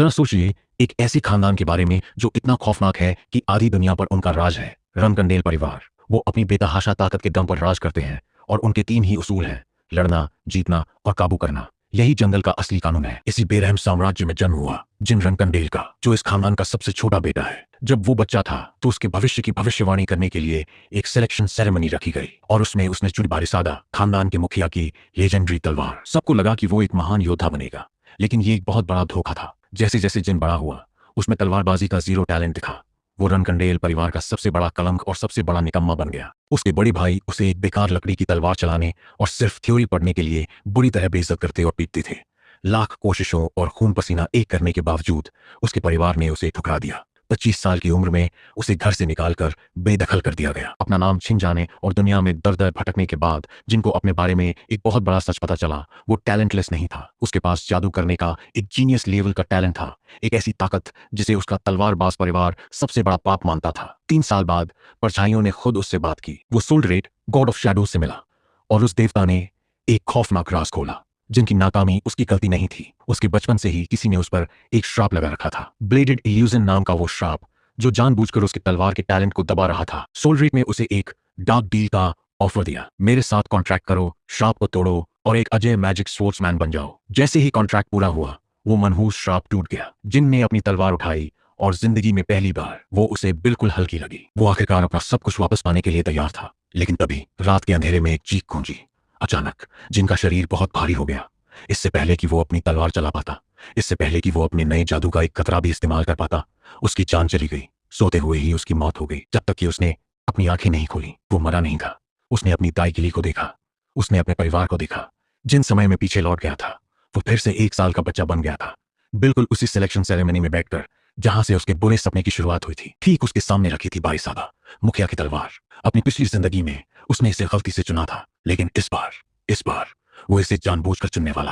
जरा सोचिए, एक ऐसे खानदान के बारे में जो इतना खौफनाक है कि आधी दुनिया पर उनका राज है। रनकंडेल परिवार। वो अपनी बेतहाशा ताकत के दम पर राज करते हैं और उनके 3 ही उसूल हैं: लड़ना, जीतना और काबू करना। यही जंगल का असली कानून है। इसी बेरहम साम्राज्य में जन्म हुआ जिन रनकंडेल का, जो इस खानदान का सबसे छोटा बेटा है। जब वो बच्चा था तो उसके भविष्य की भविष्यवाणी करने के लिए एक सिलेक्शन सेरेमनी रखी गई और उसमें उसने चुनी बारिसादा, खानदान के मुखिया की लेजेंडरी तलवार। सबको लगा कि वो एक महान योद्धा बनेगा, लेकिन ये एक बहुत बड़ा धोखा था। जैसे जैसे जिन बड़ा हुआ, उसमें तलवारबाजी का जीरो टैलेंट दिखा। वो रनकंडेल परिवार का सबसे बड़ा कलंक और सबसे बड़ा निकम्मा बन गया। उसके बड़े भाई उसे एक बेकार लकड़ी की तलवार चलाने और सिर्फ थ्योरी पढ़ने के लिए बुरी तरह बेइज्जत करते और पीटते थे। लाख कोशिशों और खून पसीना एक करने के बावजूद उसके परिवार ने उसे ठुकरा दिया। 25 साल की उम्र में उसे घर से निकालकर बेदखल कर दिया गया। अपना नाम छिन जाने और दुनिया में दर दर भटकने के बाद जिनको अपने बारे में एक बहुत बड़ा सच पता चला, वो टैलेंटलेस नहीं था। उसके पास जादू करने का एक जीनियस लेवल का टैलेंट था, एक ऐसी ताकत जिसे उसका तलवारबाज परिवार सबसे बड़ा पाप मानता था। 3 साल बाद परछाइयों ने खुद उससे बात की। वो सोल्डरेट, गॉड ऑफ शैडोज से मिला और उस देवता ने एक खौफनाक राज खोला जिनकी नाकामी उसकी गलती नहीं थी। उसके बचपन से ही किसी ने उस पर एक श्राप लगा रखा था, ब्लेडेड इल्यूजन नाम का वो श्राप, जो जानबूझकर उसके तलवार के टैलेंट को दबा रहा था। सोल्डरेट ने उसे एक डार्क डील का ऑफर दिया: मेरे साथ कॉन्ट्रैक्ट करो, श्राप को तोड़ो और एक अजय मैजिक स्पोर्ट्समैन बन जाओ। जैसे ही कॉन्ट्रैक्ट पूरा हुआ, वो मनहूस श्राप टूट गया। जिन ने अपनी तलवार उठाई और जिंदगी में पहली बार वो उसे बिल्कुल हल्की लगी। वो आखिरकार अपना सब कुछ वापस पाने के लिए तैयार था, लेकिन तभी रात के अंधेरे में एक चीख गूंजी। अचानक जिनका शरीर बहुत भारी हो गया। इससे पहले कि वो अपनी तलवार चला पाता, इससे पहले कि वो अपने नए जादू का एक कतरा भी इस्तेमाल कर पाता, उसकी जान चली गई। सोते हुए ही उसकी मौत हो गई। जब तक कि उसने अपनी आंखें नहीं खोली, वो मरा नहीं था। उसने अपनी दाई गिली को देखा, उसने अपने परिवार को देखा। जिन समय में पीछे लौट गया था, वो फिर से 1 साल का बच्चा बन गया था, बिल्कुल उसी सिलेक्शन सेरेमनी में बैठकर जहां से उसके बुरे सपने की शुरुआत हुई थी। ठीक उसके सामने रखी थी बारिसादा, मुखिया की तलवार। अपनी पिछली जिंदगी में उसने इसे गलती से चुना था, लेकिन इस बार वो इसे जानबूझकर चुनने वाला